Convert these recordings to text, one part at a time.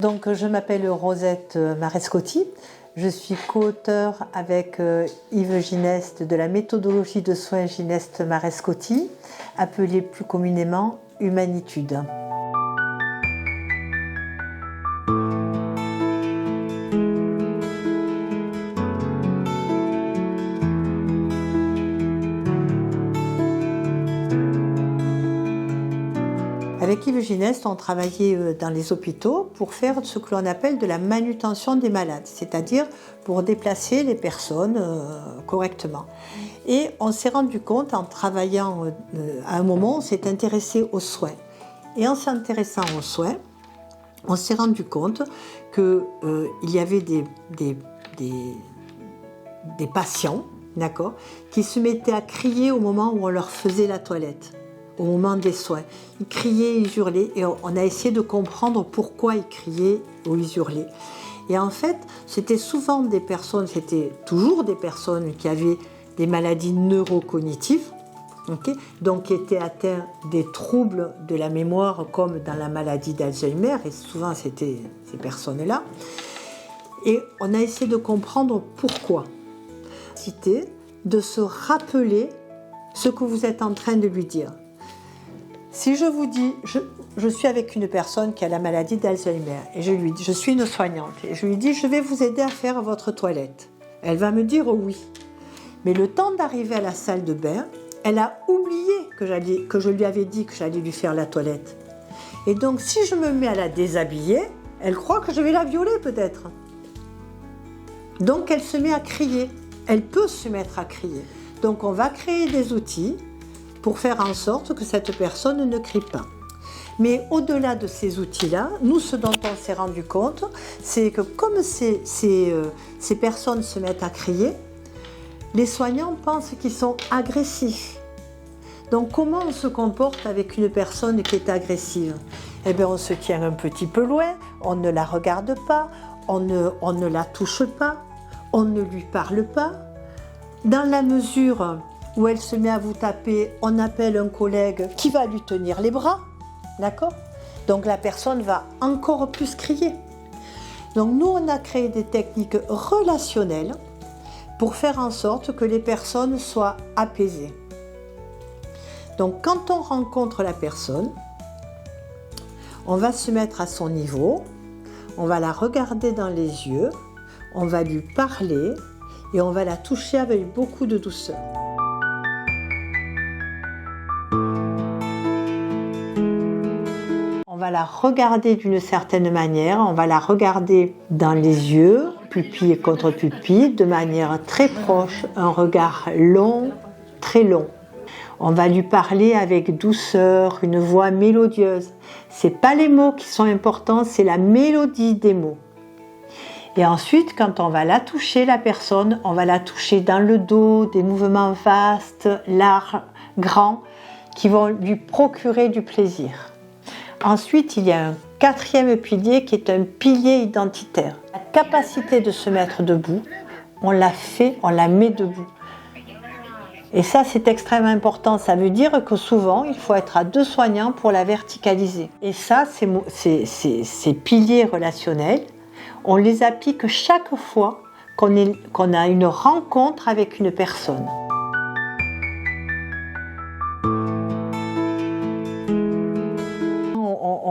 Donc, je m'appelle Rosette Marescotti. Je suis co-auteure avec Yves Gineste de la méthodologie de soins Gineste Marescotti, appelée plus communément Humanitude. Avec Yves Gineste, on travaillait dans les hôpitaux pour faire ce que l'on appelle de la manutention des malades, c'est-à-dire pour déplacer les personnes correctement. Et on s'est rendu compte, en travaillant à un moment, on s'est intéressé aux soins. Et en s'intéressant aux soins, on s'est rendu compte qu'il y avait des patients, d'accord, qui se mettaient à crier au moment où on leur faisait la toilette. Au moment des soins. Ils criaient, ils hurlaient, et on a essayé de comprendre pourquoi ils criaient ou ils hurlaient. Et en fait, c'était souvent des personnes, c'était toujours des personnes qui avaient des maladies neurocognitives, okay, donc qui étaient atteints des troubles de la mémoire, comme dans la maladie d'Alzheimer, et souvent c'était ces personnes-là. Et on a essayé de comprendre pourquoi. C'était de se rappeler ce que vous êtes en train de lui dire. Si je vous dis, je suis avec une personne qui a la maladie d'Alzheimer et je lui dis, je suis une soignante et je lui dis, je vais vous aider à faire votre toilette. Elle va me dire oui. Mais le temps d'arriver à la salle de bain, elle a oublié que je lui avais dit que j'allais lui faire la toilette. Et donc, si je me mets à la déshabiller, elle croit que je vais la violer peut-être. Donc, elle se met à crier. Elle peut se mettre à crier. Donc, on va créer des outils pour faire en sorte que cette personne ne crie pas. Mais au-delà de ces outils-là, nous, ce dont on s'est rendu compte, c'est que comme ces personnes se mettent à crier, les soignants pensent qu'ils sont agressifs. Donc comment on se comporte avec une personne qui est agressive? Eh bien, on se tient un petit peu loin, on ne la regarde pas, on ne la touche pas, on ne lui parle pas. Dans la mesure où elle se met à vous taper, on appelle un collègue qui va lui tenir les bras, d'accord? Donc la personne va encore plus crier. Donc nous, on a créé des techniques relationnelles pour faire en sorte que les personnes soient apaisées. Donc quand on rencontre la personne, on va se mettre à son niveau, on va la regarder dans les yeux, on va lui parler et on va la toucher avec beaucoup de douceur. On va la regarder d'une certaine manière, on va la regarder dans les yeux, pupille contre pupille, de manière très proche, un regard long, très long. On va lui parler avec douceur, une voix mélodieuse. C'est pas les mots qui sont importants, c'est la mélodie des mots. Et ensuite, quand on va la toucher, la personne, on va la toucher dans le dos, des mouvements vastes, larges, grands, qui vont lui procurer du plaisir. Ensuite, il y a un quatrième pilier qui est un pilier identitaire. La capacité de se mettre debout, on la met debout. Et ça, c'est extrêmement important. Ça veut dire que souvent, il faut être à 2 soignants pour la verticaliser. Et ça, ces piliers relationnels, on les applique chaque fois qu'on a une rencontre avec une personne.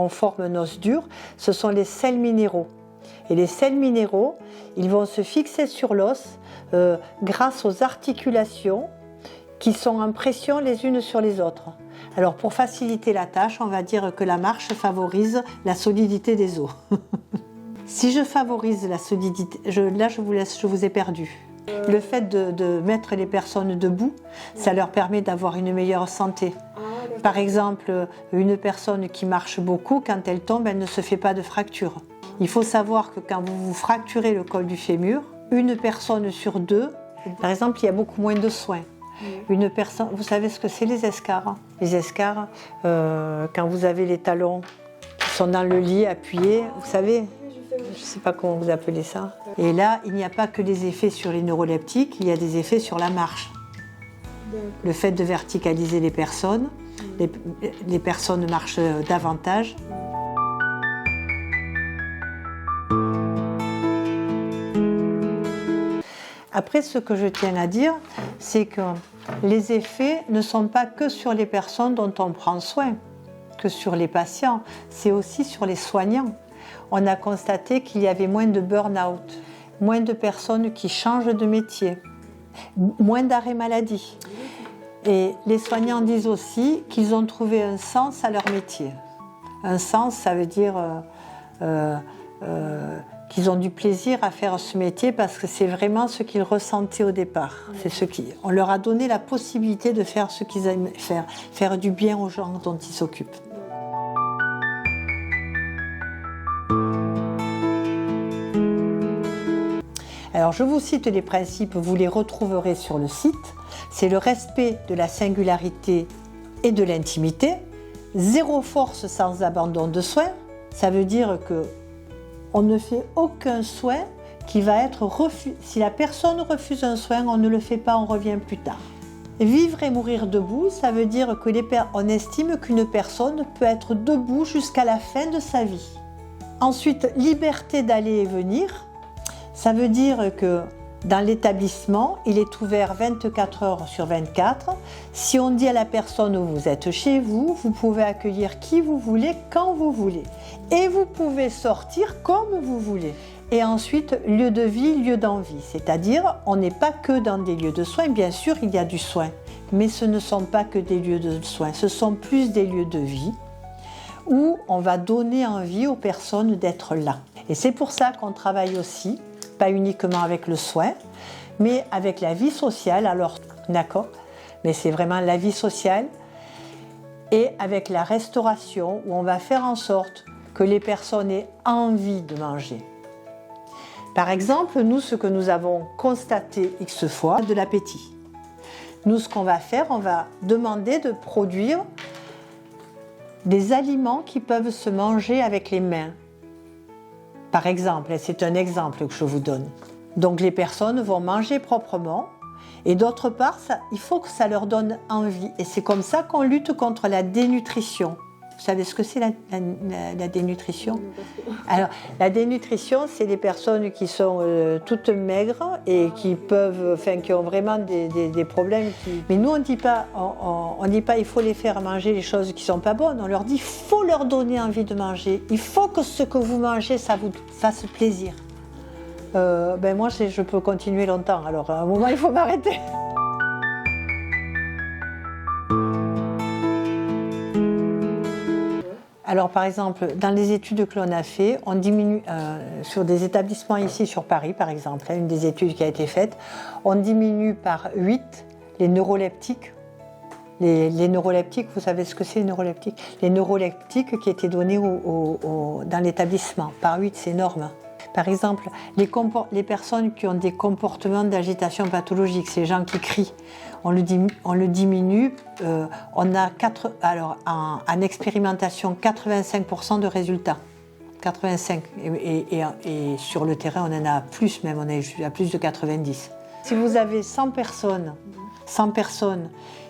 On forme un os dur, ce sont les sels minéraux. Et les sels minéraux, ils vont se fixer sur l'os grâce aux articulations qui sont en pression les unes sur les autres. Alors pour faciliter la tâche, on va dire que la marche favorise la solidité des os. Si je favorise la solidité, là je vous ai perdu. Le fait de mettre les personnes debout, ça leur permet d'avoir une meilleure santé. Par exemple, une personne qui marche beaucoup, quand elle tombe, elle ne se fait pas de fracture. Il faut savoir que quand vous vous fracturez le col du fémur, une personne sur 2, par exemple, il y a beaucoup moins de soins. Une personne, vous savez ce que c'est les escarres? Les escarres, quand vous avez les talons qui sont dans le lit appuyés, vous savez, je ne sais pas comment vous appelez ça. Et là, il n'y a pas que des effets sur les neuroleptiques, il y a des effets sur la marche. Le fait de verticaliser les personnes marchent davantage. Après, ce que je tiens à dire, c'est que les effets ne sont pas que sur les personnes dont on prend soin, que sur les patients, c'est aussi sur les soignants. On a constaté qu'il y avait moins de burn-out, moins de personnes qui changent de métier, moins d'arrêts maladie. Et les soignants disent aussi qu'ils ont trouvé un sens à leur métier. Un sens, ça veut dire qu'ils ont du plaisir à faire ce métier parce que c'est vraiment ce qu'ils ressentaient au départ. On leur a donné la possibilité de faire ce qu'ils aiment faire du bien aux gens dont ils s'occupent. Alors je vous cite les principes, vous les retrouverez sur le site. C'est le respect de la singularité et de l'intimité, zéro force sans abandon de soins. Ça veut dire que on ne fait aucun soin qui va être refusé. Si la personne refuse un soin, on ne le fait pas, on revient plus tard. Vivre et mourir debout, ça veut dire qu'on estime qu'une personne peut être debout jusqu'à la fin de sa vie. Ensuite, liberté d'aller et venir. Ça veut dire que dans l'établissement, il est ouvert 24 heures sur 24. Si on dit à la personne où vous êtes chez vous, vous pouvez accueillir qui vous voulez, quand vous voulez. Et vous pouvez sortir comme vous voulez. Et ensuite, lieu de vie, lieu d'envie. C'est-à-dire, on n'est pas que dans des lieux de soins. Bien sûr, il y a du soin. Mais ce ne sont pas que des lieux de soins. Ce sont plus des lieux de vie où on va donner envie aux personnes d'être là. Et c'est pour ça qu'on travaille aussi, pas uniquement avec le soin, mais avec la vie sociale, alors d'accord, mais c'est vraiment la vie sociale, et avec la restauration, où on va faire en sorte que les personnes aient envie de manger. Par exemple, nous, ce que nous avons constaté X fois, de l'appétit. Nous, ce qu'on va faire, on va demander de produire des aliments qui peuvent se manger avec les mains. Par exemple, c'est un exemple que je vous donne. Donc les personnes vont manger proprement et d'autre part, il faut que ça leur donne envie. Et c'est comme ça qu'on lutte contre la dénutrition. Vous savez ce que c'est la dénutrition ? Alors, la dénutrition, c'est les personnes qui sont toutes maigres et qui ont vraiment des problèmes. Mais nous, on dit pas, il faut les faire manger les choses qui sont pas bonnes. On leur dit, il faut leur donner envie de manger. Il faut que ce que vous mangez, ça vous fasse plaisir. Moi, je peux continuer longtemps. Alors, à un moment, il faut m'arrêter. Alors, par exemple, dans les études que l'on a fait, on diminue, sur des établissements ici sur Paris, par exemple, une des études qui a été faite, on diminue par 8 les neuroleptiques. Les neuroleptiques, vous savez ce que c'est les neuroleptiques ? Les neuroleptiques qui étaient donnés dans l'établissement. Par 8, c'est énorme. Par exemple, les personnes qui ont des comportements d'agitation pathologique, ces gens qui crient, on le diminue, on a en expérimentation 85% de résultats. 85. Et sur le terrain, on en a plus même, on est à plus de 90. Si vous avez 100 personnes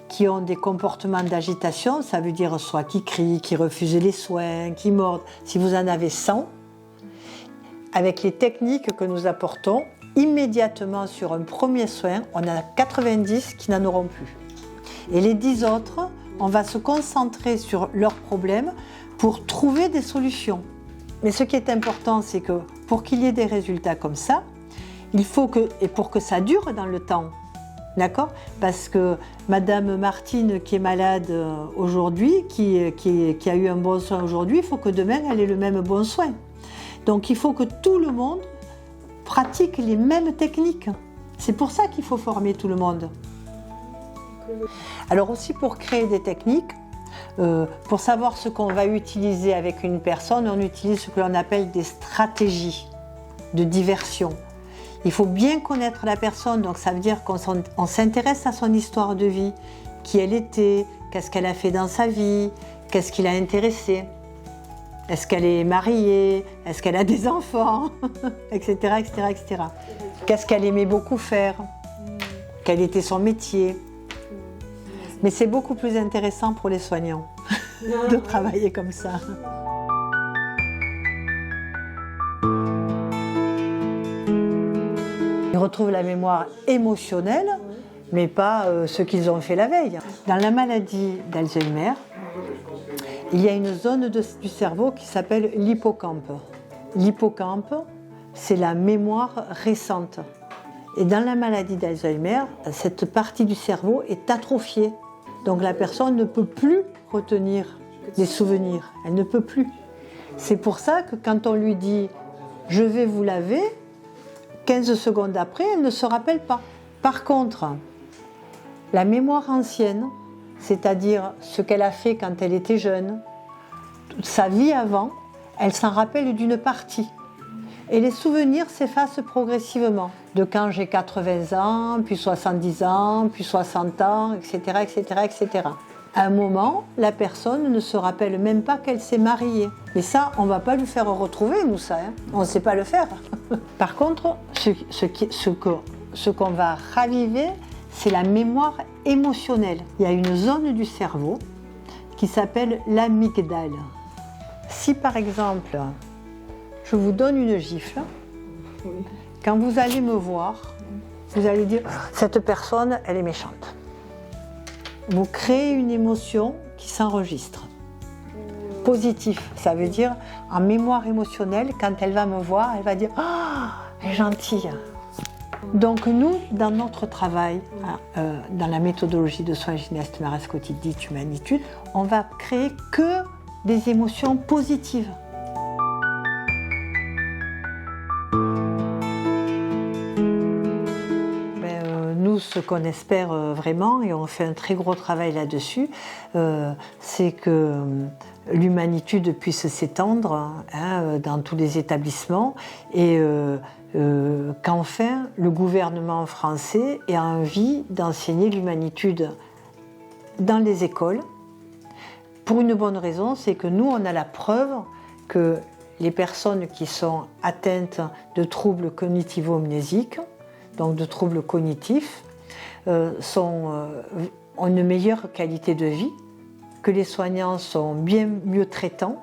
qui ont des comportements d'agitation, ça veut dire soit qui crient, qui refusent les soins, qui mordent. Si vous en avez 100, avec les techniques que nous apportons, immédiatement sur un premier soin, on a 90 qui n'en auront plus. Et les 10 autres, on va se concentrer sur leurs problèmes pour trouver des solutions. Mais ce qui est important, c'est que pour qu'il y ait des résultats comme ça, il faut et pour que ça dure dans le temps, d'accord ? Parce que Madame Martine qui est malade aujourd'hui, qui a eu un bon soin aujourd'hui, il faut que demain elle ait le même bon soin. Donc il faut que tout le monde pratique les mêmes techniques. C'est pour ça qu'il faut former tout le monde. Alors aussi pour créer des techniques, pour savoir ce qu'on va utiliser avec une personne, on utilise ce que l'on appelle des stratégies de diversion. Il faut bien connaître la personne, donc ça veut dire qu'on s'intéresse à son histoire de vie, qui elle était, qu'est-ce qu'elle a fait dans sa vie, qu'est-ce qui l'a intéressée. Est-ce qu'elle est mariée? Est-ce qu'elle a des enfants? Etc., etc., etc. Qu'est-ce qu'elle aimait beaucoup faire? Quel était son métier? Mais c'est beaucoup plus intéressant pour les soignants de travailler comme ça. retrouvent la mémoire émotionnelle, mais pas ce qu'ils ont fait la veille. Dans la maladie d'Alzheimer, il y a une zone du cerveau qui s'appelle l'hippocampe. L'hippocampe, c'est la mémoire récente. Et dans la maladie d'Alzheimer, cette partie du cerveau est atrophiée. Donc la personne ne peut plus retenir des souvenirs. Elle ne peut plus. C'est pour ça que quand on lui dit « je vais vous laver », 15 secondes après, elle ne se rappelle pas. Par contre, la mémoire ancienne, c'est-à-dire ce qu'elle a fait quand elle était jeune, sa vie avant, elle s'en rappelle d'une partie. Et les souvenirs s'effacent progressivement, de quand j'ai 80 ans, puis 70 ans, puis 60 ans, etc., etc., etc. À un moment, la personne ne se rappelle même pas qu'elle s'est mariée. Mais ça, on ne va pas lui faire retrouver, nous, ça. Hein. On ne sait pas le faire. Par contre, ce qu'on va raviver, c'est la mémoire émotionnelle. Il y a une zone du cerveau qui s'appelle l'amygdale. Si, par exemple, je vous donne une gifle, quand vous allez me voir, vous allez dire « cette personne, elle est méchante ». Vous créez une émotion qui s'enregistre. Positif, ça veut dire en mémoire émotionnelle, quand elle va me voir, elle va dire « ah, elle est gentille ». Donc nous, dans notre travail, dans la méthodologie de soins Gineste Marascotti dite Humanitude, on va créer que des émotions positives. Nous, ce qu'on espère vraiment, et on fait un très gros travail là-dessus, c'est que l'humanitude puisse s'étendre dans tous les établissements et qu'enfin le gouvernement français ait envie d'enseigner l'humanitude dans les écoles. Pour une bonne raison, c'est que nous, on a la preuve que les personnes qui sont atteintes de troubles cognitivo-amnésiques, donc de troubles cognitifs, ont une meilleure qualité de vie, que les soignants sont bien mieux traitants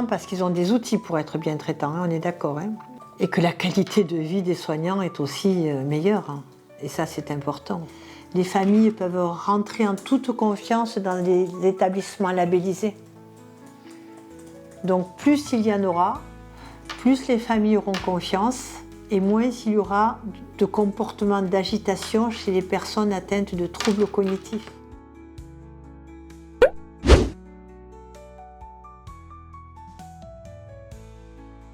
parce qu'ils ont des outils pour être bien traitants, hein, on est d'accord, hein, et que la qualité de vie des soignants est aussi meilleure, hein, et ça c'est important. Les familles peuvent rentrer en toute confiance dans les établissements labellisés. Donc plus il y en aura, plus les familles auront confiance, et moins il y aura de comportements d'agitation chez les personnes atteintes de troubles cognitifs.